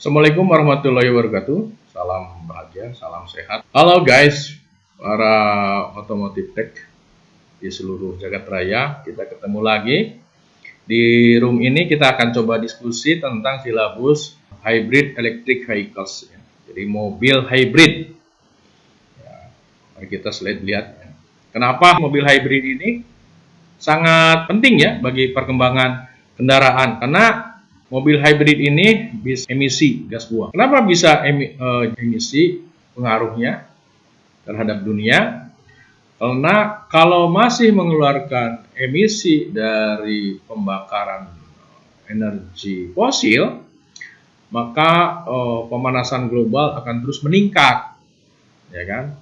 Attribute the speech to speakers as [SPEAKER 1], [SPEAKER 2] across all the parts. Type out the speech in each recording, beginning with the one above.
[SPEAKER 1] Assalamualaikum warahmatullahi wabarakatuh. Salam bahagia, salam sehat. Halo guys, para otomotif tech di seluruh jagat raya. Kita ketemu lagi. Di room ini kita akan coba diskusi tentang silabus hybrid electric vehicles. Jadi mobil hybrid. Ya, mari kita lihat. Kenapa mobil hybrid ini sangat penting ya bagi perkembangan kendaraan? Karena mobil hybrid ini bisa emisi gas buang. Kenapa bisa emisi pengaruhnya terhadap dunia? Karena kalau masih mengeluarkan emisi dari pembakaran energi fosil, maka pemanasan global akan terus meningkat, ya kan?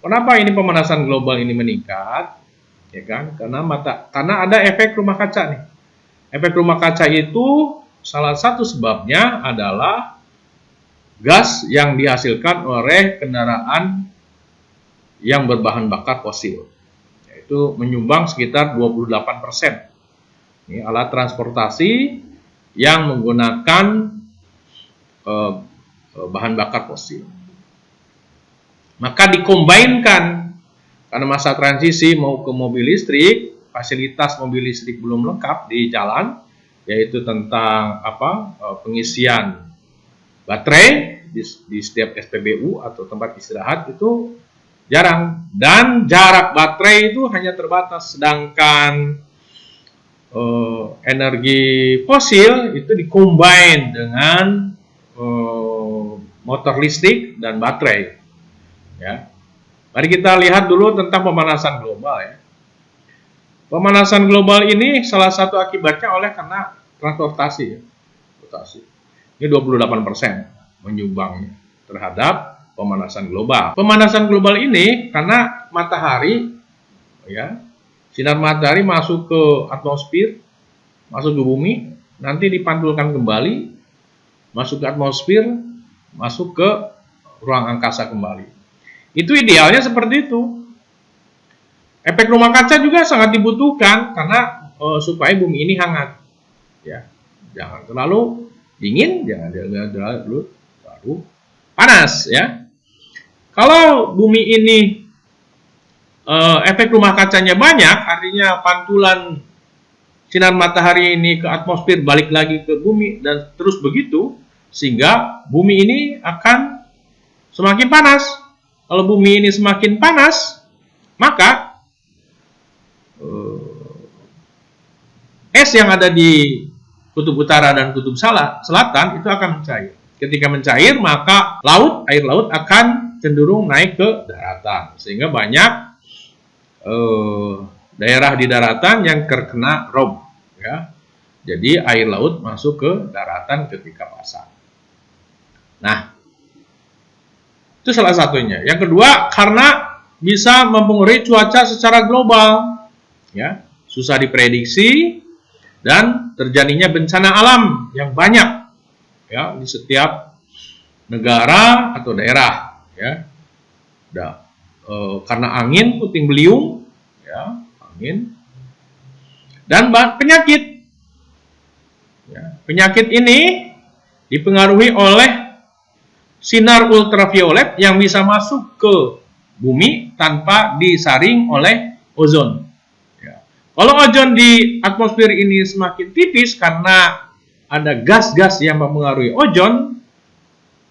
[SPEAKER 1] Kenapa ini pemanasan global ini meningkat? Ya kan? Karena ada efek rumah kaca nih. Efek rumah kaca itu salah satu sebabnya adalah gas yang dihasilkan oleh kendaraan yang berbahan bakar fosil, yaitu menyumbang sekitar 28%. Ini alat transportasi yang menggunakan bahan bakar fosil. Maka dikombinkan, karena masa transisi mau ke mobil listrik, fasilitas mobil listrik belum lengkap di jalan, yaitu tentang pengisian baterai di setiap SPBU atau tempat istirahat itu jarang, dan jarak baterai itu hanya terbatas, sedangkan energi fosil itu dikombin dengan motor listrik dan baterai. Ya, mari kita lihat dulu tentang pemanasan global ya. Pemanasan global ini salah satu akibatnya karena transportasi. Ya. Ini 28% menyumbangnya terhadap pemanasan global. Pemanasan global ini karena matahari, ya, sinar matahari masuk ke atmosfer, masuk ke bumi, nanti dipantulkan kembali, masuk ke atmosfer, masuk ke ruang angkasa kembali. Itu idealnya seperti itu. Efek rumah kaca juga sangat dibutuhkan karena supaya bumi ini hangat. Ya, jangan terlalu dingin, jangan terlalu panas ya. Kalau bumi ini efek rumah kacanya banyak, artinya pantulan sinar matahari ini ke atmosfer balik lagi ke bumi dan terus begitu, sehingga bumi ini akan semakin panas. Kalau bumi ini semakin panas, maka es yang ada di kutub utara dan kutub selatan itu akan mencair. Ketika mencair, maka air laut akan cenderung naik ke daratan, sehingga banyak daerah di daratan yang terkena rob. Ya. Jadi air laut masuk ke daratan ketika pasang. Nah, itu salah satunya. Yang kedua, karena bisa mempengaruhi cuaca secara global. Ya, susah diprediksi dan terjadinya bencana alam yang banyak ya di setiap negara atau daerah ya. Karena angin puting beliung ya, angin dan penyakit. Ya, penyakit ini dipengaruhi oleh sinar ultraviolet yang bisa masuk ke bumi tanpa disaring oleh ozon. Kalau ozon di atmosfer ini semakin tipis karena ada gas-gas yang mempengaruhi ozon,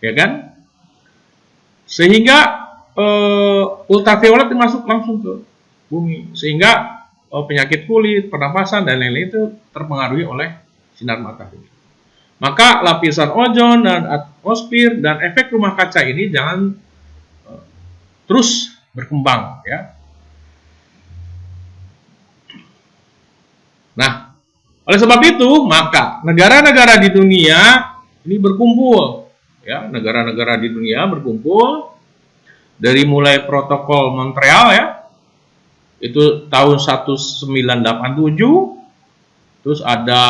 [SPEAKER 1] ya kan? Sehingga ultraviolet masuk langsung ke bumi, sehingga penyakit kulit, pernapasan dan lain-lain itu terpengaruhi oleh sinar matahari. Maka lapisan ozon dan atmosfer dan efek rumah kaca ini jangan terus berkembang, ya. Nah, oleh sebab itu, maka negara-negara di dunia ini berkumpul, ya, negara-negara di dunia berkumpul dari mulai protokol Montreal ya, itu tahun 1987, terus ada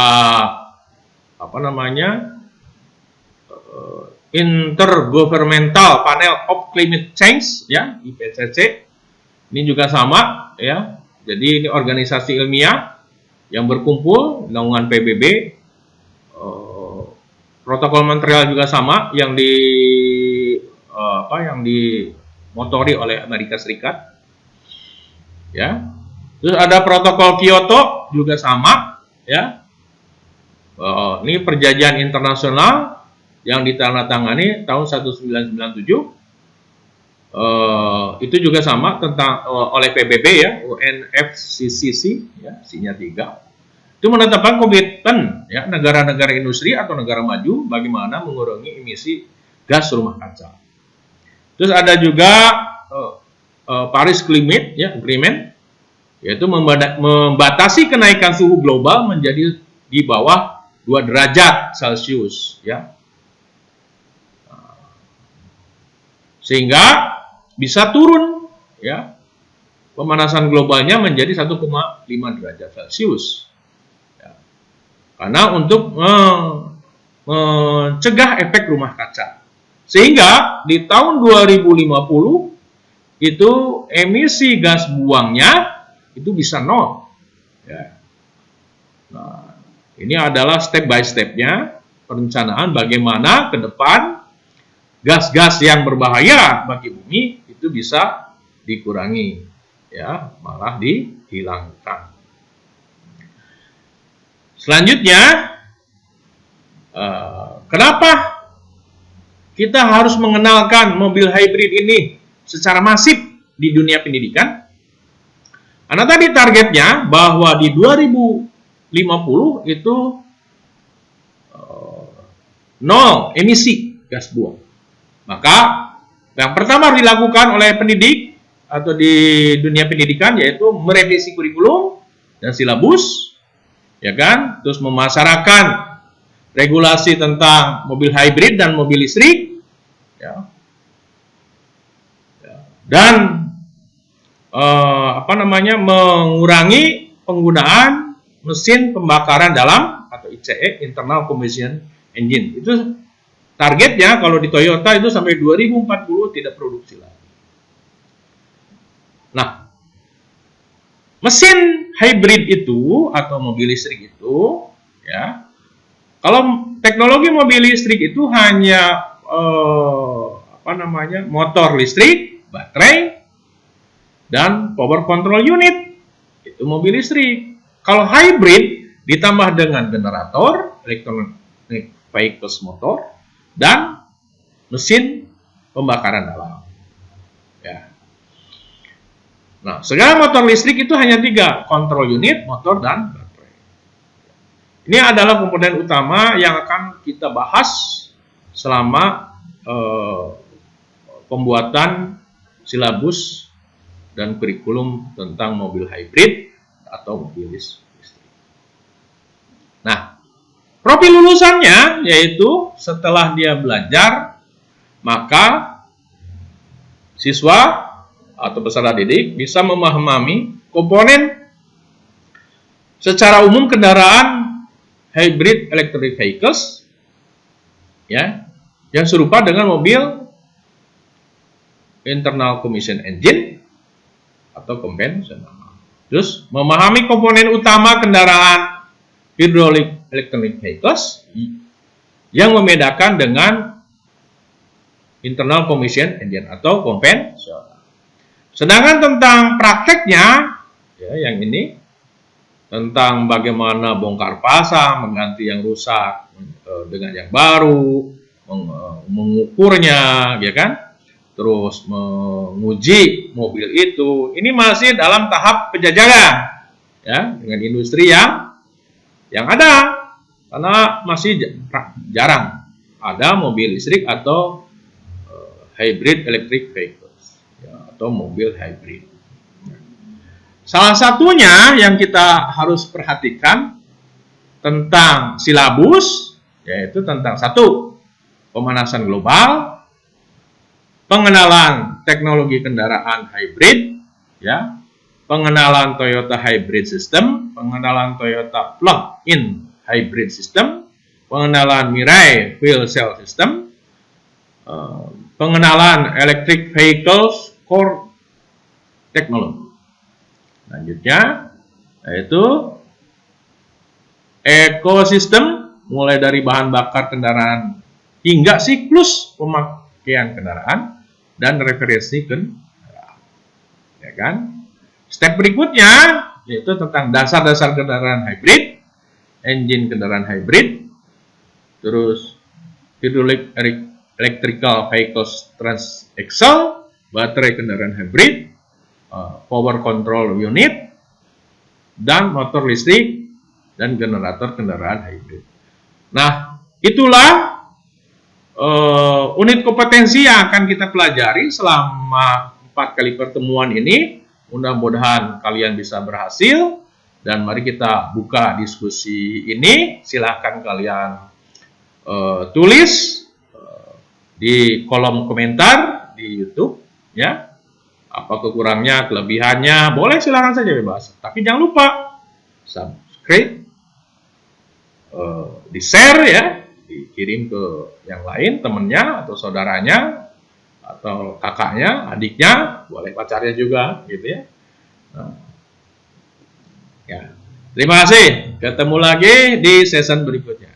[SPEAKER 1] Intergovernmental Panel of Climate Change ya, IPCC. Ini juga sama ya. Jadi ini organisasi ilmiah yang berkumpul naungan PBB Protokol Montreal juga sama, yang dimotori oleh Amerika Serikat. Ya. Terus ada protokol Kyoto juga sama, ya. Ini perjanjian internasional yang ditandatangani tahun 1997. Itu juga sama tentang oleh PBB, ya, UNFCCC, ya, C-nya 3. Itu menetapkan komitmen, ya, negara-negara industri atau negara maju bagaimana mengurangi emisi gas rumah kaca. Terus ada juga Paris Climate, ya, Agreement, yaitu membatasi kenaikan suhu global menjadi di bawah 2 derajat Celcius, ya. Sehingga bisa turun, ya, pemanasan globalnya menjadi 1,5 derajat Celcius. Ya. Karena untuk mencegah efek rumah kaca. Sehingga di tahun 2050 itu emisi gas buangnya itu bisa 0. Ya. Nah, ini adalah step by step-nya perencanaan bagaimana ke depan gas-gas yang berbahaya bagi bumi itu bisa dikurangi, ya, malah dihilangkan. Selanjutnya, kenapa kita harus mengenalkan mobil hybrid ini secara masif di dunia pendidikan? Karena tadi targetnya bahwa di 2050 itu 0 emisi gas buang. Maka yang pertama harus dilakukan oleh pendidik atau di dunia pendidikan yaitu merevisi kurikulum dan silabus, ya kan? Terus memasarkan regulasi tentang mobil hybrid dan mobil listrik, ya. Dan mengurangi penggunaan mesin pembakaran dalam atau ICE, internal combustion engine. Itu targetnya kalau di Toyota itu sampai 2040 tidak produksi lagi. Nah, mesin hybrid itu atau mobil listrik itu, ya, kalau teknologi mobil listrik itu hanya motor listrik, baterai, dan power control unit, itu mobil listrik. Kalau hybrid ditambah dengan generator, electronic vehicles motor, dan mesin pembakaran dalam. Ya. Nah, sekarang motor listrik itu hanya 3, control unit, motor, dan baterai. Ini adalah komponen utama yang akan kita bahas selama pembuatan silabus dan kurikulum tentang mobil hybrid atau mobil listrik. Nah, profil lulusannya yaitu setelah dia belajar, maka siswa atau peserta didik bisa memahami komponen secara umum kendaraan hybrid electric vehicles, ya, yang serupa dengan mobil internal combustion engine atau konvensional. Terus memahami komponen utama kendaraan hydraulic electronic vehicles yang membedakan dengan internal combustion engine atau konvensional. Sedangkan tentang prakteknya, ya, yang ini tentang bagaimana bongkar pasang, mengganti yang rusak dengan yang baru, mengukurnya, ya kan? Terus menguji mobil itu, ini masih dalam tahap penjajakan, ya, dengan industri yang ada, karena masih jarang ada mobil listrik atau hybrid electric vehicles, ya, atau mobil hybrid. Salah satunya yang kita harus perhatikan tentang silabus, yaitu tentang 1, pemanasan global, pengenalan teknologi kendaraan hybrid, ya, pengenalan Toyota Hybrid System, pengenalan Toyota Plug-in Hybrid System, pengenalan Mirai Fuel Cell System, pengenalan Electric Vehicles Core Technology. Selanjutnya yaitu ekosistem mulai dari bahan bakar kendaraan hingga siklus pemakaian kendaraan dan referensi kendaraan. Ya kan? Step berikutnya yaitu tentang dasar-dasar kendaraan hybrid, engine kendaraan hybrid, terus hydraulic electrical vehicles transaxle, baterai kendaraan hybrid, power control unit, dan motor listrik dan generator kendaraan hybrid. Nah, itulah unit kompetensi yang akan kita pelajari selama 4 kali pertemuan ini. Mudah-mudahan kalian bisa berhasil, dan mari kita buka diskusi ini. Silahkan kalian tulis di kolom komentar di YouTube, ya. Apa kekurangnya, kelebihannya, boleh silahkan saja bebas. Tapi jangan lupa subscribe, di-share ya, dikirim ke yang lain, temennya atau saudaranya atau kakaknya, adiknya, boleh pacarnya juga, gitu ya. Nah, ya. Terima kasih. Ketemu lagi di season berikutnya.